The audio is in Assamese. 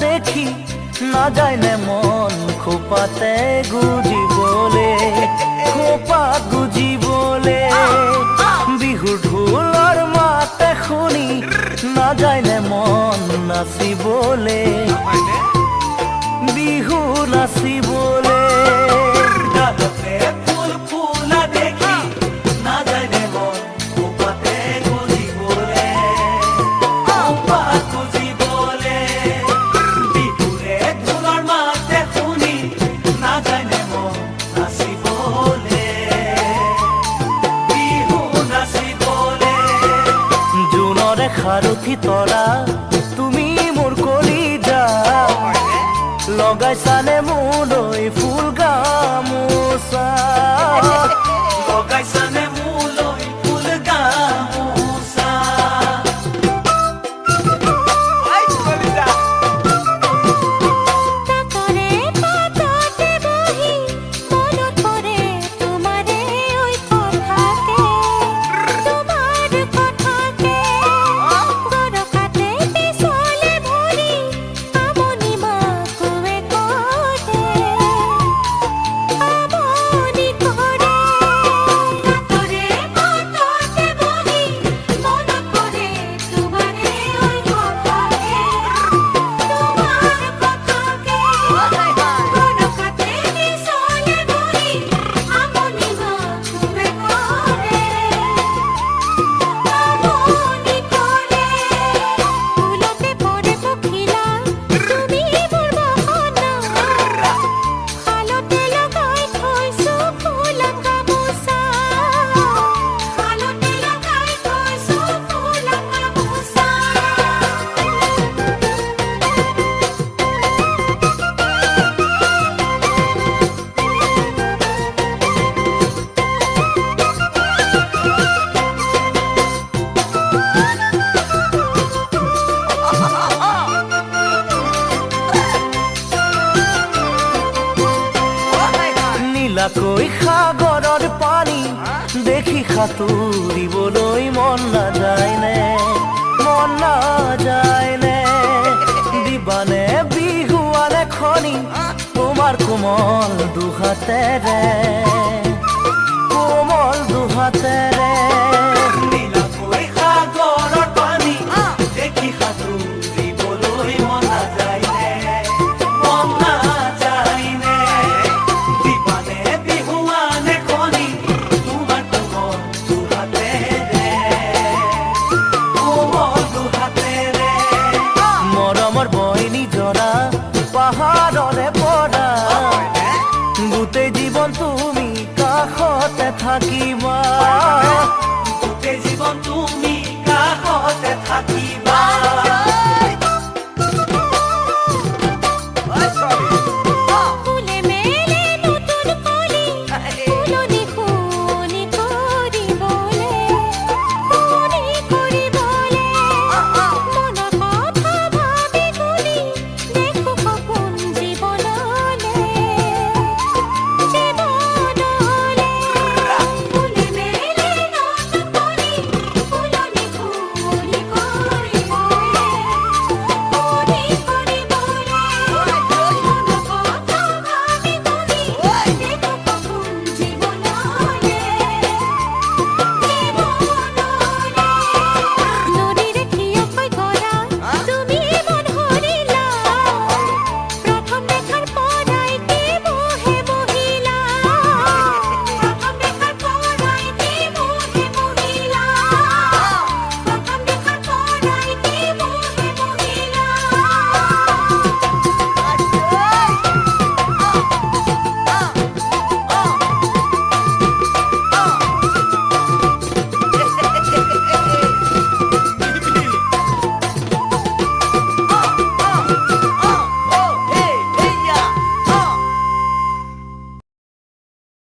দেখি না যায় না মন খোপাতে গুজিবলে খোপাত গুজিবলে বিহুৰ ঢোলৰ মাতে শুনি না যায় না মন নাচিবলে বিহু নাচিবলে সাৰথি তৰা তুমি মোৰ কলিজা লগাইছানে মোলৈ ফুল গামোচা লগাইছানে মোলৈ ফুল গামোচা কৈ সাগৰৰ পানী দেখি সাঁতুৰিবলৈ মন নাযায়নে দিবানে বিহুৱানে খনি তোমাৰ কোমল দুহাতেৰে পাহাড়ৰে পৰা গোটেই জীৱন তুমি কাষতে থাকিব